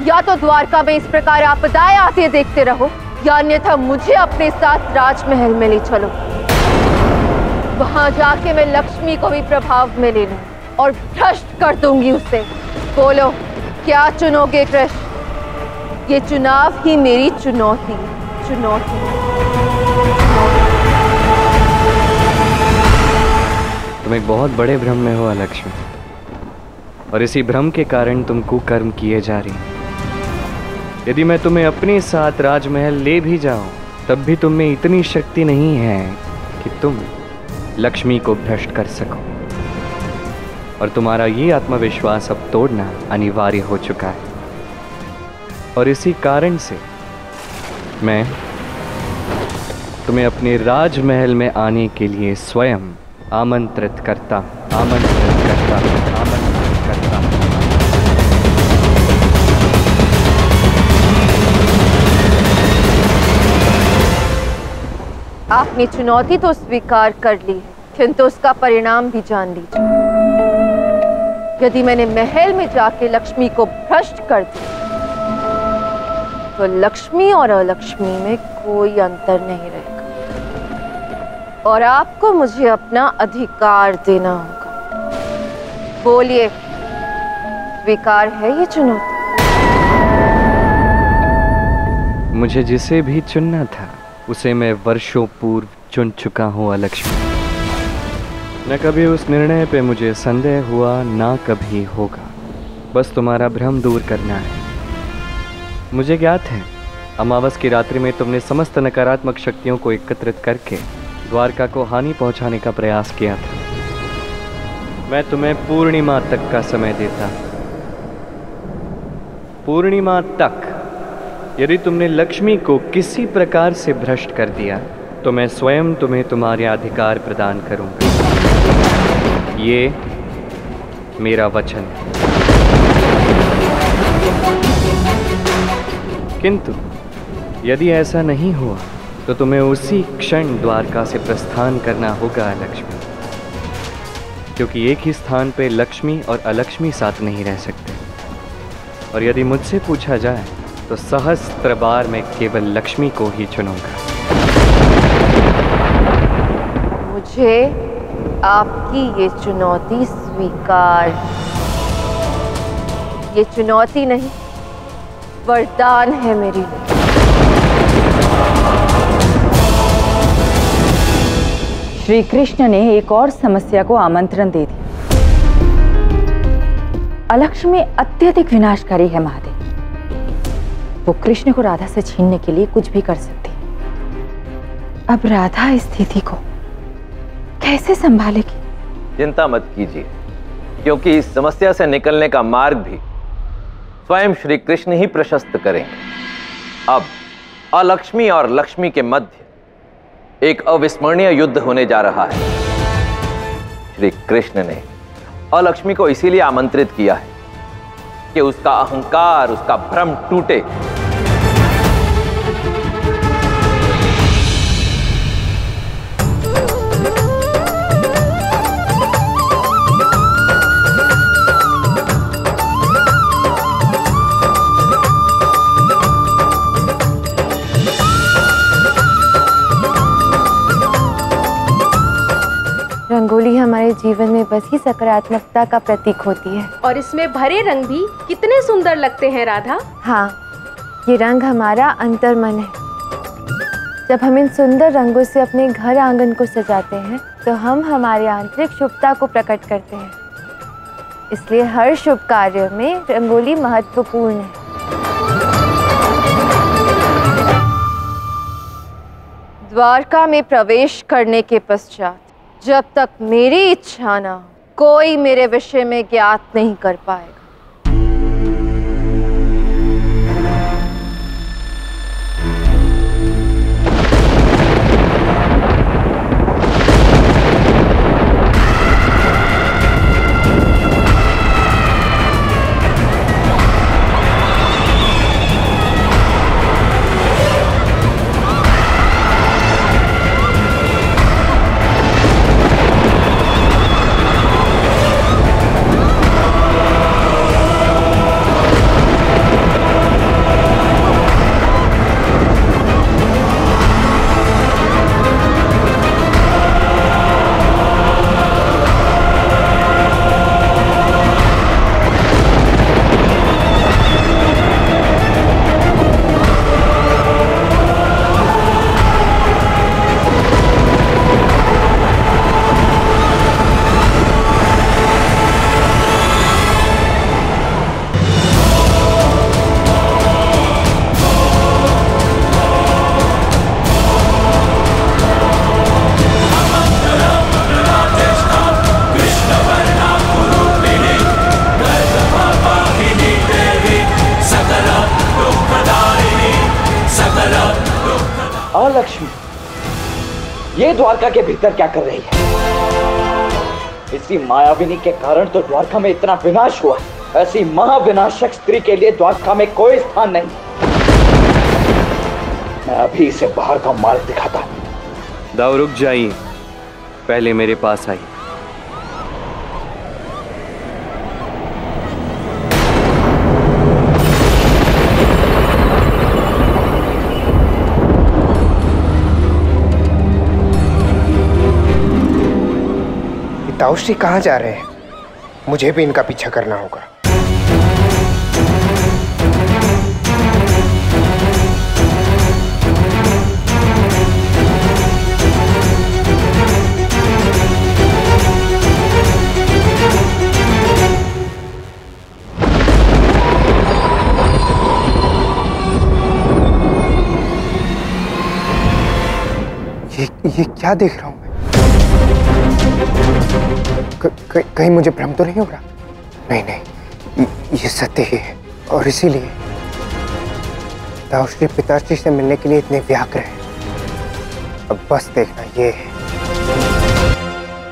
या तो द्वारका में इस प्रकार आपदाएं आते देखते रहो, या अन्यथा मुझे अपने साथ राजमहल में ले चलो। वहां जाके मैं लक्ष्मी को भी प्रभाव में ले लूं और भ्रष्ट कर दूंगी उसे। बोलो, क्या चुनोगे कृष्ण? ये चुनाव ही मेरी चुनौती। तुम एक बहुत बड़े भ्रम में हो लक्ष्मी, और इसी भ्रम के कारण तुम कुकर्म किए जा रही हो। यदि मैं तुम्हें अपने साथ राजमहल ले भी जाऊं, तब भी तुम में इतनी शक्ति नहीं है कि तुम लक्ष्मी को भ्रष्ट कर सको। और तुम्हारा ये आत्मविश्वास अब तोड़ना अनिवार्य हो चुका है। और इसी कारण से मैं तुम्हें अपने राजमहल में आने के लिए स्वयं आमंत्रित करता। आपने चुनौती तो स्वीकार कर ली है, किंतु उसका परिणाम भी जान लीजिए। यदि मैंने महल में जाके लक्ष्मी को भ्रष्ट कर दिया, तो लक्ष्मी और अलक्ष्मी में कोई अंतर नहीं रहेगा, और आपको मुझे अपना अधिकार देना होगा। बोलिए, स्वीकार है ये चुनौती? मुझे जिसे भी चुनना था उसे मैं वर्षों पूर्व चुन चुका हूँ अलक्ष्मी। न कभी उस निर्णय पे मुझे संदेह हुआ, ना कभी होगा। बस तुम्हारा भ्रम दूर करना है। मुझे ज्ञात है, अमावस की रात्रि में तुमने समस्त नकारात्मक शक्तियों को एकत्रित करके द्वारका को हानि पहुंचाने का प्रयास किया था। मैं तुम्हें पूर्णिमा तक का समय देता। पूर्णिमा तक यदि तुमने लक्ष्मी को किसी प्रकार से भ्रष्ट कर दिया, तो मैं स्वयं तुम्हें तुम्हारे अधिकार प्रदान करूंगा। ये मेरा वचन है। किंतु यदि ऐसा नहीं हुआ, तो तुम्हें उसी क्षण द्वारका से प्रस्थान करना होगा लक्ष्मी, क्योंकि एक ही स्थान पे लक्ष्मी और अलक्ष्मी साथ नहीं रह सकते। और यदि मुझसे पूछा जाए तो सहस्त्र बार मैं केवल लक्ष्मी को ही चुनूंगा। मुझे आपकी ये चुनौती स्वीकार। ये चुनौती नहीं, वरदान है मेरी। श्री कृष्ण ने एक और समस्या को आमंत्रण दे दिया। अलक्ष्मी अत्यधिक विनाशकारी है महादेव। वो कृष्ण को राधा से छीनने के लिए कुछ भी कर सकती। अब राधा इस स्थिति को कैसे संभालेगी? चिंता मत कीजिए, क्योंकि इस समस्या से निकलने का मार्ग भी स्वयं श्री कृष्ण ही प्रशस्त करेंगे। अब अलक्ष्मी और लक्ष्मी के मध्य एक अविस्मरणीय युद्ध होने जा रहा है। श्री कृष्ण ने अलक्ष्मी को इसीलिए आमंत्रित किया है कि उसका अहंकार, उसका भ्रम टूटे। रंगोली हमारे जीवन में बस ही सकारात्मकता का प्रतीक होती है। और इसमें भरे रंग भी कितने सुंदर लगते हैं राधा। हाँ, ये रंग हमारा अंतर्मन है। जब हम इन सुंदर रंगों से अपने घर आंगन को सजाते हैं, तो हम हमारे आंतरिक शुभता को प्रकट करते हैं। इसलिए हर शुभ कार्य में रंगोली महत्वपूर्ण है। द्वारका में प्रवेश करने के पश्चात जब तक मेरी इच्छा ना हो, कोई मेरे विषय में ज्ञात नहीं कर पाएगा। अलक्ष्मी, ये द्वारका के भीतर क्या कर रही है? इसी मायाविनी के कारण तो द्वारका में इतना विनाश हुआ। ऐसी महाविनाशक स्त्री के लिए द्वारका में कोई स्थान नहीं। मैं अभी इसे बाहर का मार्ग दिखाता हूं। दाऊ रुक जाइए, पहले मेरे पास आइए। ताऊश्री कहाँ जा रहे हैं? मुझे भी इनका पीछा करना होगा। ये क्या देख रहा हूं मैं? कहीं मुझे भ्रम तो नहीं हो रहा? नहीं, ये सत्य ही है। और इसीलिए ताऊश्री पिताश्री से मिलने के लिए इतने व्याकुल हैं। अब बस देखना ये है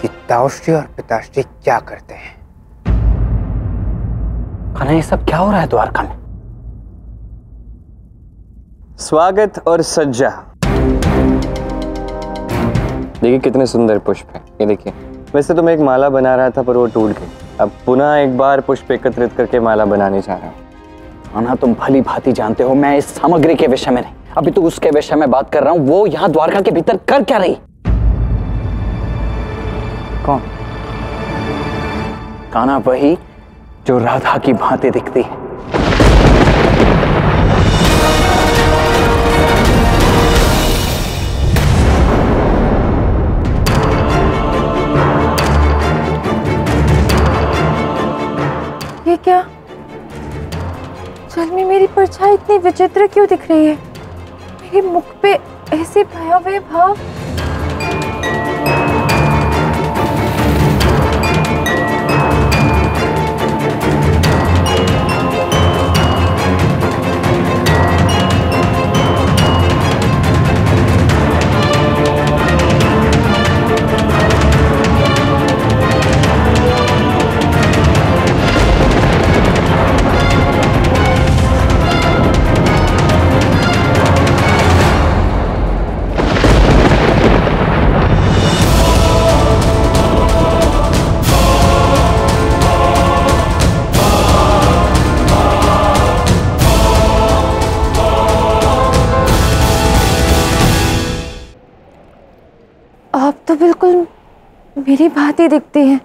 कि ताऊश्री और पिताश्री क्या करते हैं। खाना, ये सब क्या हो रहा है द्वारका में? स्वागत और सज्जा। देखिए कितने सुंदर पुष्प हैं। ये देखिए, वैसे तो मैं एक माला बना रहा था पर वो टूट गई। अब पुनः एक बार पुष्प एकत्रित करके माला बनाने जा रहा हूँ। खाना, तुम भली भांति जानते हो मैं इस सामग्री के विषय में नहीं, अभी तो उसके विषय में बात कर रहा हूँ। वो यहाँ द्वारका के भीतर कर क्या रही? कौन? कान्हा वही जो राधा की भांति दिखती है। ये क्या? जल में मेरी परछाई इतनी विचित्र क्यों दिख रही है? मेरे मुख पे ऐसे भयावह भाव। आप तो बिल्कुल मेरी भांति दिखती हैं।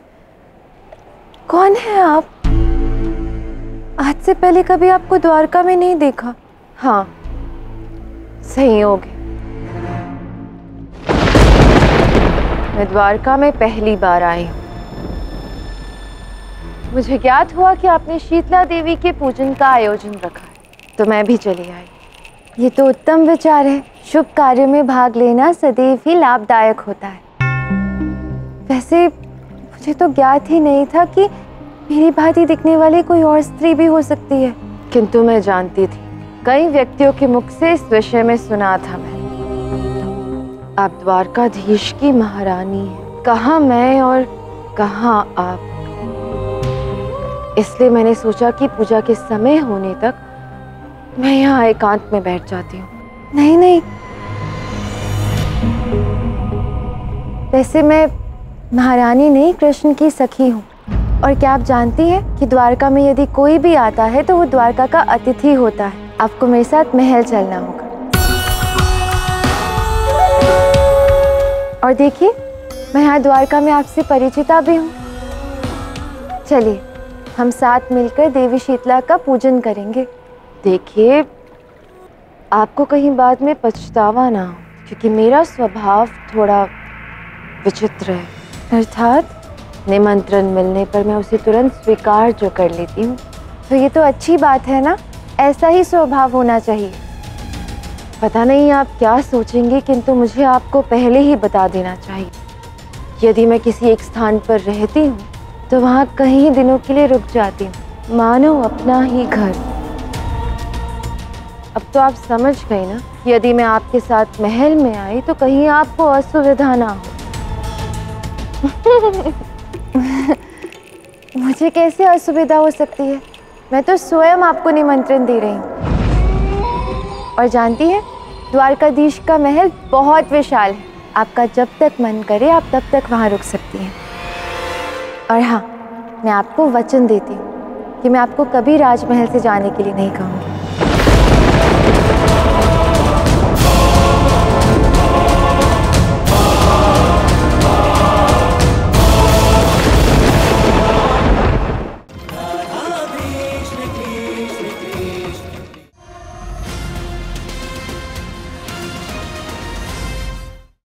कौन है आप? आज से पहले कभी आपको द्वारका में नहीं देखा। हाँ, संयोग है। मैं द्वारका में पहली बार आई हूँ। मुझे ज्ञात हुआ कि आपने शीतला देवी के पूजन का आयोजन रखा है, तो मैं भी चली आई। ये तो उत्तम विचार है। शुभ कार्य में भाग लेना सदैव ही लाभदायक होता है। वैसे मुझे तो ज्ञात ही नहीं था कि मेरी भांति दिखने वाली कोई और स्त्री भी हो सकती है, किंतु मैं जानती थी। कई व्यक्तियों के मुख से इस विषय में सुना था मैं। आप द्वारकाधीश की महारानी हैं। कहाँ मैं और कहाँ आप। इसलिए मैंने सोचा कि पूजा के समय होने तक मैं यहाँ एकांत में बैठ जाती हूँ। नहीं, वैसे मैं महारानी नहीं, कृष्ण की सखी हूँ। और क्या आप जानती हैं कि द्वारका में यदि कोई भी आता है तो वो द्वारका का अतिथि होता है। आपको मेरे साथ महल चलना होगा। और देखिए, मैं यहाँ द्वारका में आपसे परिचिता भी हूँ। चलिए, हम साथ मिलकर देवी शीतला का पूजन करेंगे। देखिए, आपको कहीं बाद में पछतावा ना हो, क्योंकि मेरा स्वभाव थोड़ा विचित्र है। अर्थात निमंत्रण मिलने पर मैं उसे तुरंत स्वीकार जो कर लेती हूँ। तो ये तो अच्छी बात है ना, ऐसा ही स्वभाव होना चाहिए। पता नहीं आप क्या सोचेंगे, किंतु मुझे आपको पहले ही बता देना चाहिए। यदि मैं किसी एक स्थान पर रहती हूँ तो वहाँ कई दिनों के लिए रुक जाती हूँ, मानो अपना ही घर। अब तो आप समझ गई ना, यदि मैं आपके साथ महल में आई तो कहीं आपको असुविधा ना हो। मुझे कैसे असुविधा हो सकती है? मैं तो स्वयं आपको निमंत्रण दे रही हूँ। और जानती है, द्वारकाधीश का महल बहुत विशाल है। आपका जब तक मन करे आप तब तक वहाँ रुक सकती हैं। और हाँ, मैं आपको वचन देती हूँ कि मैं आपको कभी राजमहल से जाने के लिए नहीं कहूँगी।